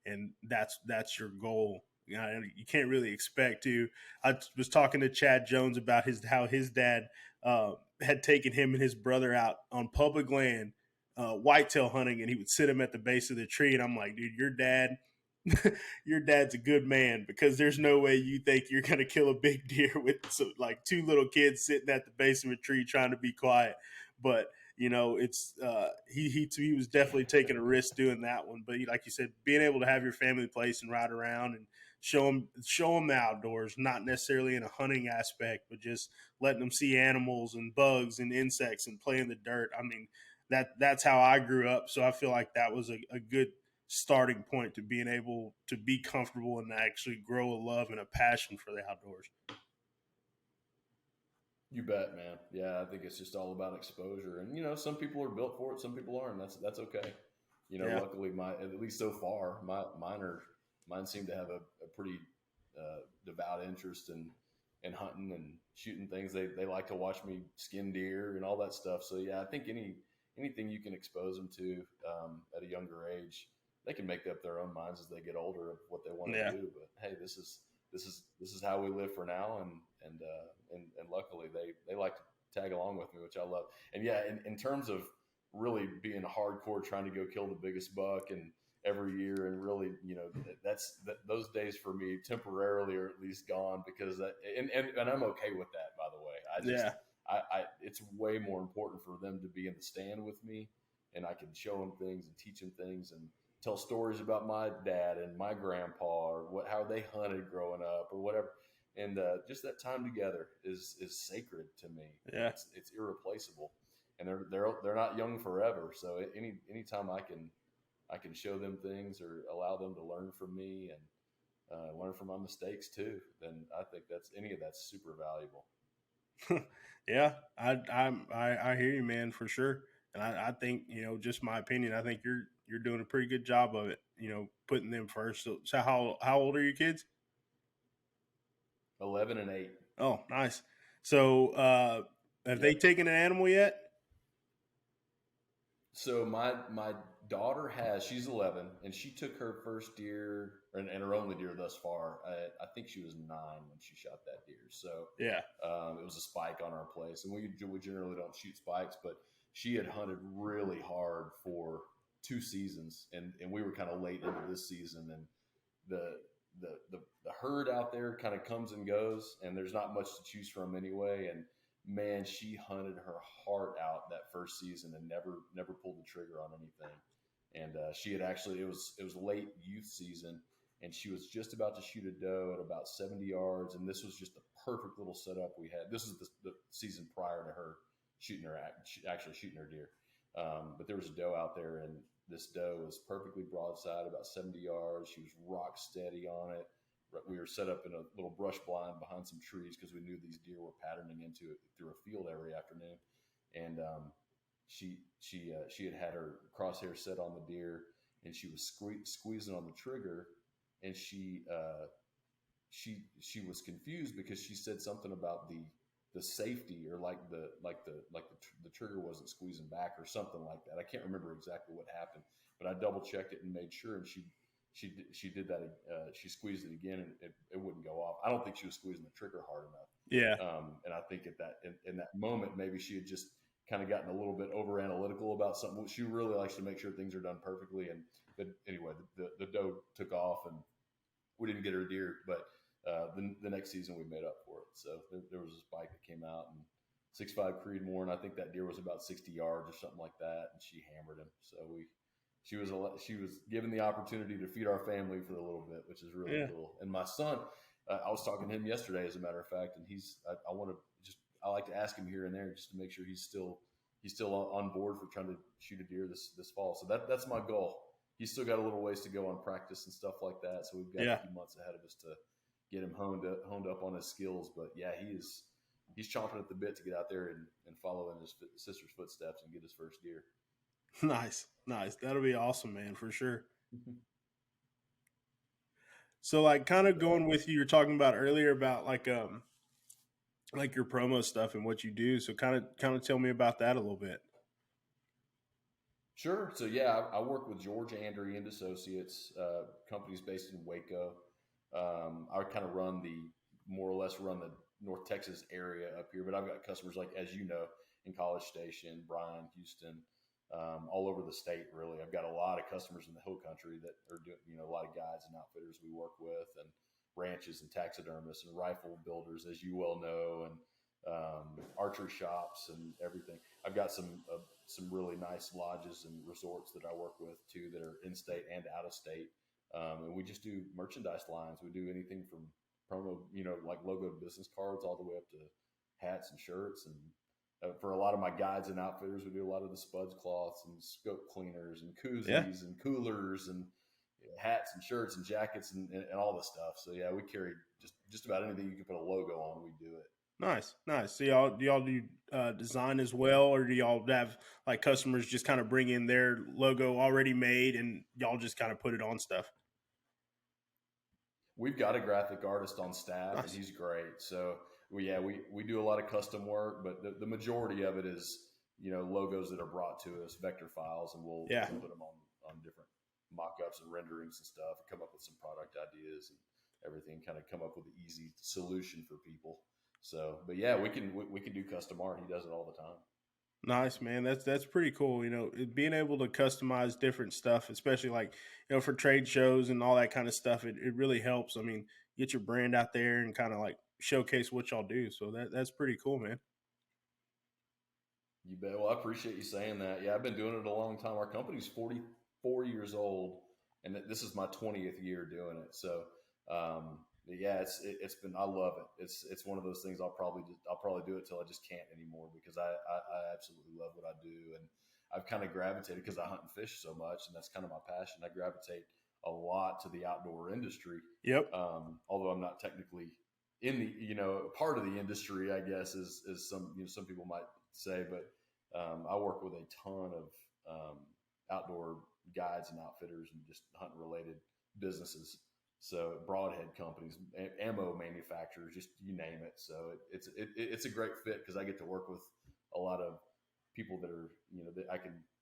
and that's your goal. You can't really expect to. I was talking to Chad Jones about how his dad had taken him and his brother out on public land whitetail hunting, and he would sit him at the base of the tree. And I'm like, dude, your dad's a good man, because there's no way you think you're gonna kill a big deer with like 2 little kids sitting at the base of a tree trying to be quiet. But it's he was definitely taking a risk doing that one. But like you said, being able to have your family place and ride around and show them the outdoors, not necessarily in a hunting aspect, but just letting them see animals and bugs and insects and play in the dirt. I mean, that's how I grew up. So I feel like that was a good starting point to being able to be comfortable and actually grow a love and a passion for the outdoors. You bet, man. Yeah, I think it's just all about exposure, and some people are built for it, some people aren't. That's okay. Luckily, at least so far, mine seem to have a pretty devout interest in hunting and shooting things. They like to watch me skin deer and all that stuff. So yeah, I think anything you can expose them to at a younger age, they can make up their own minds as they get older of what they want to do. But hey, this is how we live for now, and luckily they like to tag along with me, which I love. And yeah, in terms of really being hardcore, trying to go kill the biggest buck and every year, and really, those days for me temporarily are at least gone, because and I'm okay with that, by the way. It's way more important for them to be in the stand with me, and I can show them things and teach them things and tell stories about my dad and my grandpa, or how they hunted growing up or whatever. And just that time together is sacred to me. Yeah, it's irreplaceable, and they're not young forever. So anytime I can show them things or allow them to learn from me and learn from my mistakes too, then I think that's super valuable. Yeah, I hear you, man, for sure. And I think, just my opinion, I think you're doing a pretty good job of it, putting them first. So how old are your kids? 11 and 8. Oh, nice. So have they Yep. taken an animal yet? So my daughter she's 11, and she took her first deer and her only deer thus far. I think she was 9 when she shot that deer. So Yeah. it was a spike on our place, and we generally don't shoot spikes, but she had hunted really hard for 2 seasons, and we were kind of late into this season, and the herd out there kind of comes and goes, and there's not much to choose from anyway. And man, she hunted her heart out that first season and never pulled the trigger on anything. And she had actually it was late youth season, and she was just about to shoot a doe at about 70 yards, and this was just the perfect little setup we had. This is the season prior to her actually shooting her deer. But there was a doe out there, and this doe was perfectly broadside, about 70 yards. She was rock steady on it. We were set up in a little brush blind behind some trees because we knew these deer were patterning into it through a field every afternoon. And she had her crosshair set on the deer, and she was squeezing on the trigger, and she was confused because she said something about the safety, or like the trigger wasn't squeezing back or something like that. I can't remember exactly what happened, but I double checked it and made sure, and she did that. She squeezed it again, and it wouldn't go off. I don't think she was squeezing the trigger hard enough. Yeah. And I think in that moment, maybe she had just kind of gotten a little bit over analytical about something. She really likes to make sure things are done perfectly. But anyway, the doe took off, and we didn't get her deer, but the next season we made up for it. So there was this bike that came out, and 6.5 Creedmoor, and I think that deer was about 60 yards or something like that, and she hammered him. So she was given the opportunity to feed our family for a little bit, which is really cool. And my son, I was talking to him yesterday, as a matter of fact, and I like to ask him here and there just to make sure he's still on board for trying to shoot a deer this fall. So that's my goal. He's still got a little ways to go on practice and stuff like that. So we've got a few months ahead of us to get him honed up on his skills. But yeah, he's chomping at the bit to get out there and follow in his sister's footsteps and get his first deer. Nice. That'll be awesome, man, for sure. So like kind of going with you're talking about earlier about like your promo stuff and what you do. So kind of tell me about that a little bit. Sure. So yeah, I work with George Andry and Associates, companies based in Waco. I kind of more or less run the North Texas area up here, but I've got customers like, as you know, in College Station, Bryan, Houston, all over the state. Really, I've got a lot of customers in the Hill Country that are doing, a lot of guides and outfitters we work with, and ranches and taxidermists and rifle builders, as you well know, and archery shops and everything. I've got some really nice lodges and resorts that I work with too, that are in state and out of state. And we just do merchandise lines. We do anything from promo, like logo business cards, all the way up to hats and shirts. And for a lot of my guides and outfitters, we do a lot of the spuds cloths and scope cleaners and koozies and coolers and hats and shirts and jackets and all this stuff. So yeah, we carry just about anything you can put a logo on, we do it. Nice. So do y'all do design as well, or do y'all have like customers just kind of bring in their logo already made and y'all just kind of put it on stuff? We've got a graphic artist on staff, Nice. and he's great. So we do a lot of custom work, but the majority of it is, logos that are brought to us, vector files, and we'll put them on different mock-ups and renderings and stuff, and come up with some product ideas and everything, kind of come up with an easy solution for people. So, but yeah, we can do custom art. He does it all the time. Nice, man. That's pretty cool. Being able to customize different stuff, especially like, for trade shows and all that kind of stuff, it really helps. I mean, get your brand out there and kind of like showcase what y'all do. So that's pretty cool, man. You bet. Well, I appreciate you saying that. Yeah, I've been doing it a long time. Our company's 44 years old, and this is my 20th year doing it. So, yeah, it's been, I love it. It's one of those things I'll probably do it till I just can't anymore, because I absolutely love what I do. And I've kind of gravitated, because I hunt and fish so much, and that's kind of my passion. I gravitate a lot to the outdoor industry. Yep. Although I'm not technically in the, part of the industry, I guess, is some, some people might say, but I work with a ton of outdoor guides and outfitters and just hunting related businesses. So broadhead companies, ammo manufacturers, just you name it. So it's a great fit because I get to work with a lot of people that are, that I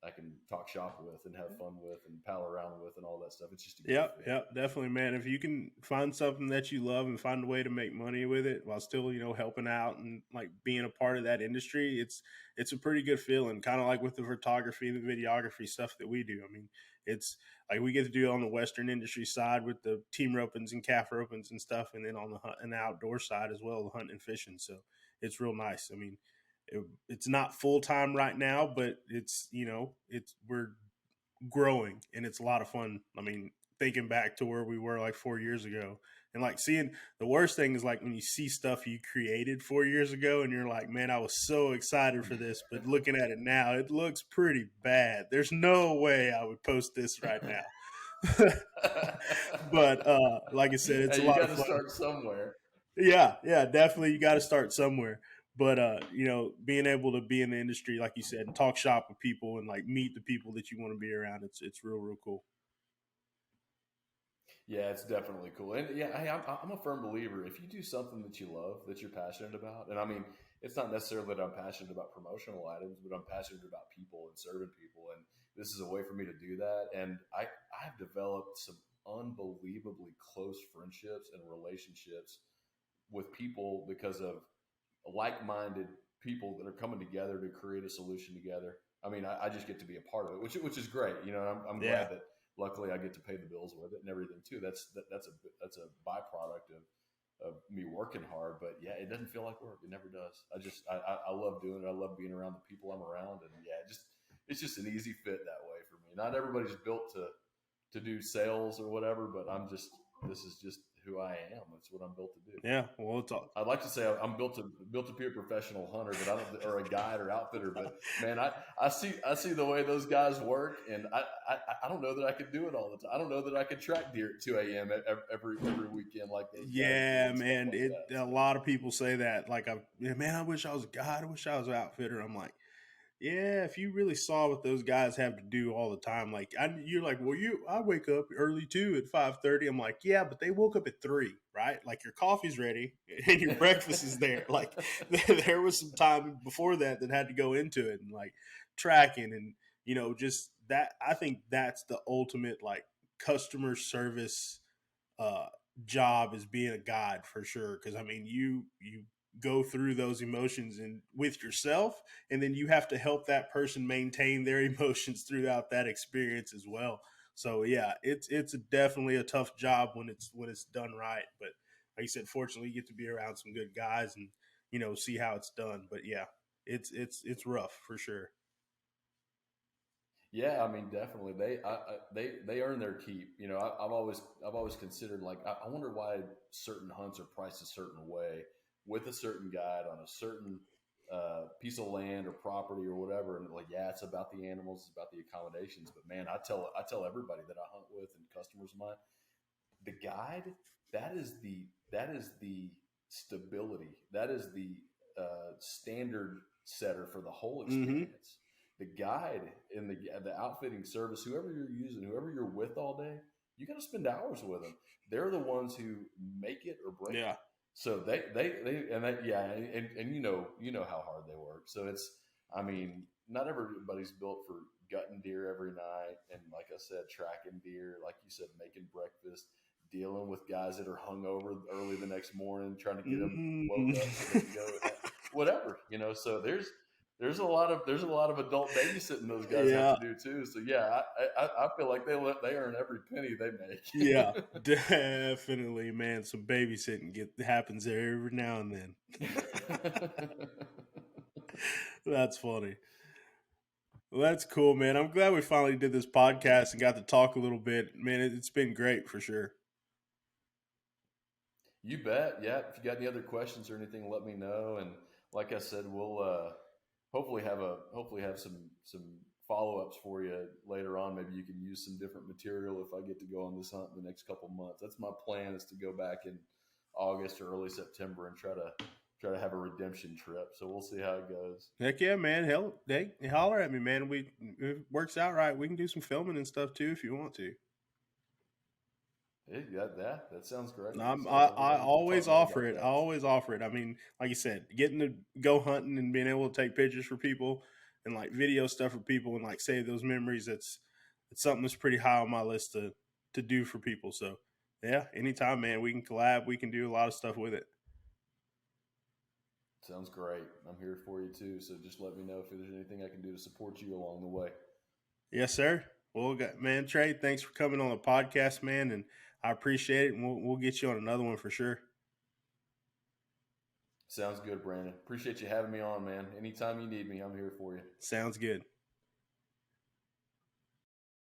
can talk shop with and have fun with and pal around with and all that stuff. It's just a good fit. Yep, definitely, man. If you can find something that you love and find a way to make money with it while still, helping out and like being a part of that industry, it's a pretty good feeling. Kind of like with the photography and the videography stuff that we do. I mean, it's like we get to do it on the Western industry side with the team ropings and calf ropings and stuff, and then on the hunt and the outdoor side as well, the hunting and fishing. So it's real nice. I mean, it's not full time right now, but it's we're growing and it's a lot of fun. I mean, thinking back to where we were like 4 years ago and like seeing the worst thing is like when you see stuff you created 4 years ago and you're like, man, I was so excited for this, but looking at it now, it looks pretty bad. There's no way I would post this right now. But like I said, it's Hey, a you lot got of to fun. start somewhere. Yeah, definitely. You got to start somewhere. But being able to be in the industry, like you said, and talk shop with people and like meet the people that you want to be around, it's real cool. Yeah, it's definitely cool. And yeah, hey, I'm a firm believer. If you do something that you love, that you're passionate about, and I mean, it's not necessarily that I'm passionate about promotional items, but I'm passionate about people and serving people. And this is a way for me to do that. And I've developed some unbelievably close friendships and relationships with people because of like-minded people that are coming together to create a solution together. I mean, I just get to be a part of it, which is great. I'm glad that luckily I get to pay the bills with it and everything too. That's a byproduct of me working hard. But yeah, it doesn't feel like work. It never does. I love doing it. I love being around the people I'm around, and yeah, it's just an easy fit that way for me. Not everybody's built to do sales or whatever, but this is just who I am. It's what I'm built to do. Yeah, well, it's all. I'd like to say I'm built to be a professional hunter, but I don't, or a guide or outfitter. But man, I see the way those guys work, and I don't know that I could do it all the time. I don't know that I could track deer at 2 a.m. every weekend like those guys. Yeah, man. A lot of people say that. Like, man, I wish I was a guide. I wish I was an outfitter. I'm like, yeah, if you really saw what those guys have to do all the time, like you're like, well, I wake up early too at 5:30. I'm like, yeah, but they woke up at 3, right? Like your coffee's ready and your breakfast is there. Like there was some time before that had to go into it and like tracking and just that. I think that's the ultimate like customer service uh, job is being a guide for sure. Because I mean, you go through those emotions and with yourself, and then you have to help that person maintain their emotions throughout that experience as well. So yeah, it's definitely a tough job when it's done right. But like you said, fortunately, you get to be around some good guys and see how it's done. But yeah, it's rough for sure. Yeah, I mean, definitely. They earn their keep. I've always considered like I wonder why certain hunts are priced a certain way with a certain guide on a certain piece of land or property or whatever. And like, yeah, it's about the animals, it's about the accommodations. But man, I tell everybody that I hunt with and customers of mine, the guide that is the stability, that is the standard setter for the whole experience. Mm-hmm. The guide in the outfitting service, whoever you're using, whoever you're with all day, you got to spend hours with them. They're the ones who make it or break it. So they and that, yeah, and you know how hard they work. So I mean, not everybody's built for gutting deer every night, and like I said, tracking deer, like you said, making breakfast, dealing with guys that are hungover early the next morning, trying to get them woke up so they can go whatever. So there's a lot of adult babysitting those guys have to do too. So yeah, I feel like they earn every penny they make. Yeah, definitely, man. Some babysitting happens there every now and then. That's funny. Well, that's cool, man. I'm glad we finally did this podcast and got to talk a little bit. Man, it's been great for sure. You bet. Yeah. If you got any other questions or anything, let me know. And like I said, we'll hopefully have some follow-ups for you later on. Maybe you can use some different material if I get to go on this hunt in the next couple months. That's my plan, is to go back in August or early September and try try to have a redemption trip. So we'll see how it goes. Heck yeah, man. Hell, hey, holler at me, man. If it works out right, we can do some filming and stuff too if you want to. Yeah, that sounds great. I always offer it. That. I always offer it. I mean, like you said, getting to go hunting and being able to take pictures for people and like video stuff for people and like save those memories. It's something that's pretty high on my list to do for people. So yeah, anytime, man, we can collab. We can do a lot of stuff with it. Sounds great. I'm here for you too. So just let me know if there's anything I can do to support you along the way. Yes, sir. Well, man, Trey, thanks for coming on the podcast, man, and I appreciate it. And we'll get you on another one for sure. Sounds good, Brandon. Appreciate you having me on, man. Anytime you need me, I'm here for you. Sounds good.